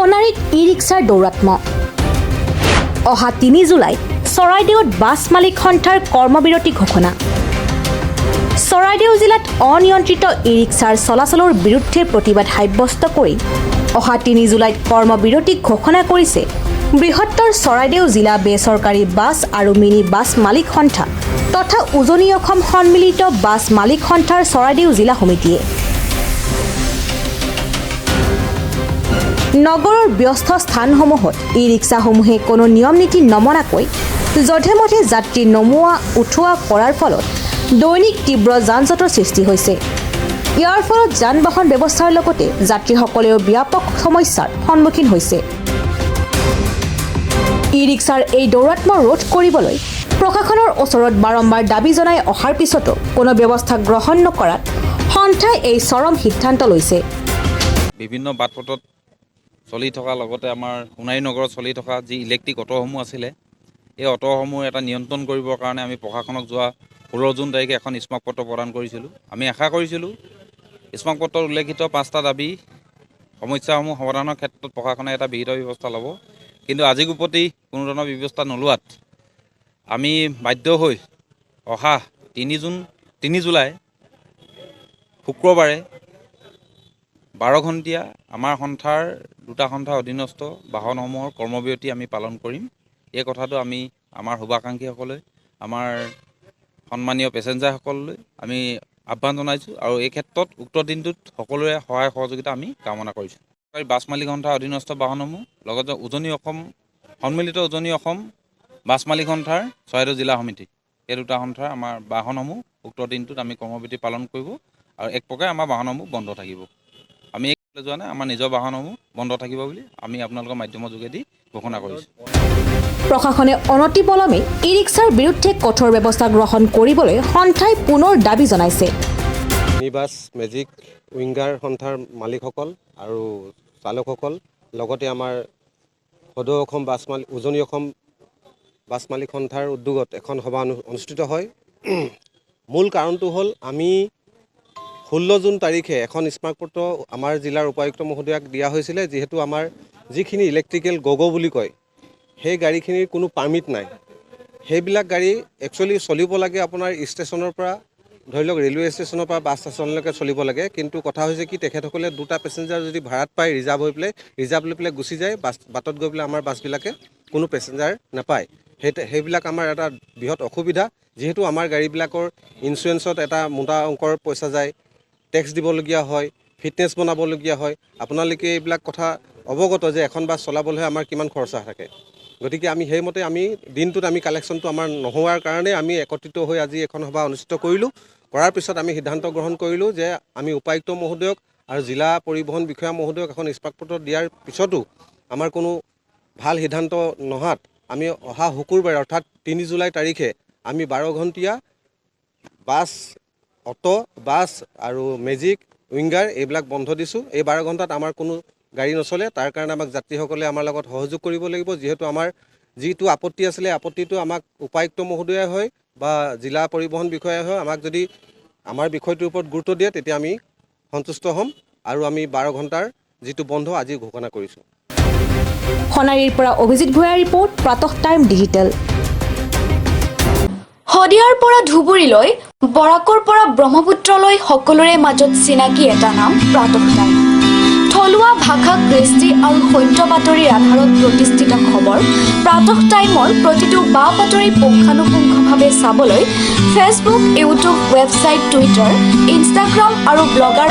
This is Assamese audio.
সোণাৰীত ই-ৰিক্সাৰ দৌৰাত্ম অহা ৩ জুলাইত চৰাইদেউত বাছ মালিক সন্থাৰ কৰ্মবিৰতি ঘোষণা চৰাইদেউ জিলাত অনিয়ন্ত্ৰিত ই-ৰিক্সাৰ চলাচলৰ বিৰুদ্ধে প্ৰতিবাদ সাব্যস্ত কৰি অহা ৩ জুলাইত কৰ্মবিৰতি ঘোষণা কৰিছে বৃহত্তৰ চৰাইদেউ জিলা বেচৰকাৰী বাছ আৰু মিনি বাছ মালিক সন্থা তথা উজনি অসম সন্মিলিত বাছ মালিক সন্থাৰ চৰাইদেউ জিলা সমিতিয়ে নগৰৰ ব্যস্ত স্থানসমূহত ই-ৰিক্সাসমূহে কোনো নিয়ম নীতি নমনাকৈ যধে মধে যাত্ৰী নমোৱা উঠোৱা কৰাৰ ফলত দৈনিক তীব্ৰ যান-জঁটৰ সৃষ্টি হৈছে ইয়াৰ ফলত যান-বাহন ব্যৱস্থাৰ লগতে যাত্ৰীসকলেও ব্যাপক সমস্যাৰ সন্মুখীন হৈছে ই-ৰিক্সাৰ এই দৌৰাত্ম ৰোধ কৰিবলৈ প্ৰশাসনৰ ওচৰত বাৰম্বাৰ দাবী জনাই অহাৰ পিছতো কোনো ব্যৱস্থা গ্ৰহণ নকৰাত সন্থাই এই চৰম সিদ্ধান্ত লৈছে বিভিন্ন বাটপথত চলি থকা লগতে আমাৰ সোণাৰী নগৰত চলি থকা যি ইলেক্ট্ৰিক অটোসমূহ আছিলে এই অটোসমূহ এটা নিয়ন্ত্ৰণ কৰিবৰ কাৰণে আমি প্ৰশাসনক যোৱা 16 জুন তাৰিখে এখন স্মাৰকপত্ৰ প্ৰদান কৰিছিলোঁ আমি আশা কৰিছিলোঁ স্মাৰকপত্ৰত উল্লেখিত 5টা দাবী সমস্যাসমূহ সমাধানৰ ক্ষেত্ৰত প্ৰশাসনে এটা বিহিত ব্যৱস্থা ল'ব কিন্তু আজি গুপতি কোনো ধৰণৰ ব্যৱস্থা নোলোৱাত আমি বাধ্য হৈ অহা 3 জুলাই শুক্ৰবাৰে 12 ঘণ্টীয়া আমাৰ সন্থাৰ দুটা সন্থাৰ অধীনস্থ বাহনসমূহৰ কৰ্মবিৰতি আমি পালন কৰিম এই কথাটো আমি আমাৰ শুভাকাংক্ষীসকলে আমাৰ সন্মানীয় পেছেঞ্জাৰসকললৈ আমি আহ্বান জনাইছোঁ আৰু এই ক্ষেত্ৰত উক্ত দিনটোত সকলোৰে সহায় সহযোগিতা আমি কামনা কৰিছোঁ বাছ মালিক সন্থাৰ অধীনস্থ বাহনসমূহ লগতে উজনি অসম সন্মিলিত উজনি অসম বাছ মালিক সন্থাৰ চৰাইদেউ জিলা সমিতি এই দুটা সন্থাৰ আমাৰ বাহনসমূহ উক্ত দিনটোত আমি কৰ্মবিৰতি পালন কৰিব আৰু এক প্ৰকাৰে আমাৰ বাহনসমূহ বন্ধ থাকিব আমি যোৱা নাই আমাৰ নিজৰ বাহনসমূহ বন্ধ থাকিব বুলি আমি আপোনালোকৰ মাধ্যমৰ যোগেদি ঘোষণা কৰিছোঁ প্ৰশাসনে অনতিপলমে ই-ৰিক্সাৰ বিৰুদ্ধে কঠোৰ ব্যৱস্থা গ্ৰহণ কৰিবলৈ সন্থাই পুনৰ দাবী জনাইছে মিনিবাছ মেজিক উইংগাৰ সন্থাৰ মালিকসকল আৰু চালকসকল লগতে আমাৰ সদৌ অসম বাছ মালিক উজনি অসম বাছ মালিক সন্থাৰ উদ্যোগত এখন সভা অনুষ্ঠিত হয় মূল কাৰণটো হ'ল আমি 16 জুন তাৰিখে এখন স্মাৰকপত্ৰ আমাৰ জিলাৰ উপায়ুক্ত মহোদয়াক দিয়া হৈছিলে যিহেতু আমাৰ যিখিনি ইলেক্ট্ৰিকেল গগো বুলি কয় সেই গাড়ীখিনিৰ কোনো পাৰ্মিট নাই সেইবিলাক গাড়ী একচুৱেলি চলিব লাগে আপোনাৰ ষ্টেচনৰ পৰা ধৰি লওক ৰেলৱে ষ্টেচনৰ পৰা বাছ ষ্টেচনলৈকে চলিব লাগে কিন্তু কথা হৈছে কি তেখেতসকলে দুটা পেছেঞ্জাৰ যদি ভাড়াত পাই ৰিজাৰ্ভ হৈ পেলাই ৰিজাৰ্ভ লৈ পেলাই গুচি যায় বাটত গৈ পেলাই আমাৰ বাছবিলাকে কোনো পেছেঞ্জাৰ নাপায় সেইবিলাক আমাৰ এটা বৃহৎ অসুবিধা যিহেতু আমাৰ গাড়ীবিলাকৰ ইঞ্চুৰেঞ্চত এটা মোটা অংকৰ পইচা যায় টেক্স দিবলগীয়া হয় ফিটনেছ বনাবলগীয়া হয় আপোনালোকে এইবিলাক কথা অৱগত যে এখন বাছ চলাবলৈ আমাৰ কিমান খৰচা থাকে গতিকে আমি সেইমতে আমি দিনটোত আমি কালেকশ্যনটো আমাৰ নোহোৱাৰ কাৰণে আমি একত্ৰিত হৈ আজি এখন সভা অনুষ্ঠিত কৰিলোঁ কৰাৰ পিছত আমি সিদ্ধান্ত গ্ৰহণ কৰিলোঁ যে আমি উপায়ুক্ত মহোদয়ক আৰু জিলা পৰিবহণ বিষয়া মহোদয়ক এখন স্মাৰকপত্ৰ দিয়াৰ পিছতো আমাৰ কোনো ভাল সিদ্ধান্ত নহাত আমি অহা শুকুৰবাৰে অৰ্থাৎ 3 জুলাই তাৰিখে আমি 12 ঘণ্টীয়া বাছ অটো বাছ আৰু মেজিক উইংগাৰ এইবিলাক বন্ধ দিছোঁ এই 12 ঘণ্টাত আমাৰ কোনো গাড়ী নচলে তাৰ কাৰণে আমাক যাত্ৰীসকলে আমাৰ লগত সহযোগ কৰিব লাগিব যিহেতু আমাৰ যিটো আপত্তি আছিলে আপত্তিটো আমাক উপায়ুক্ত মহোদয়াই হয় বা জিলা পৰিবহণ বিষয়াই হয় আমাক যদি আমাৰ বিষয়টোৰ ওপৰত গুৰুত্ব দিয়ে তেতিয়া আমি সন্তুষ্ট হ'ম আৰু আমি 12 ঘণ্টাৰ যিটো বন্ধ আজি ঘোষণা কৰিছোঁ সোণাৰীৰ পৰা অভিজিত ভূঞাৰ ৰিপৰ্ট প্ৰাতঃ টাইম ডিজিটেল শদিয়াৰ পৰা ধুবুৰীলৈ বৰাকৰ পৰা ব্ৰহ্মপুত্ৰলৈ সকলোৰে মাজত চিনাকি এটা নাম প্ৰাতঃ টাইম থলুৱা ভাষা কৃষ্টি আৰু সত্য বাতৰিৰ আধাৰত প্ৰতিষ্ঠিত খবৰ প্ৰাতঃ টাইমৰ প্ৰতিটো বা বাতৰি পুংখানুপুংখভাৱে চাবলৈ Facebook YouTube website Twitter Instagram আৰু ব্লগাৰ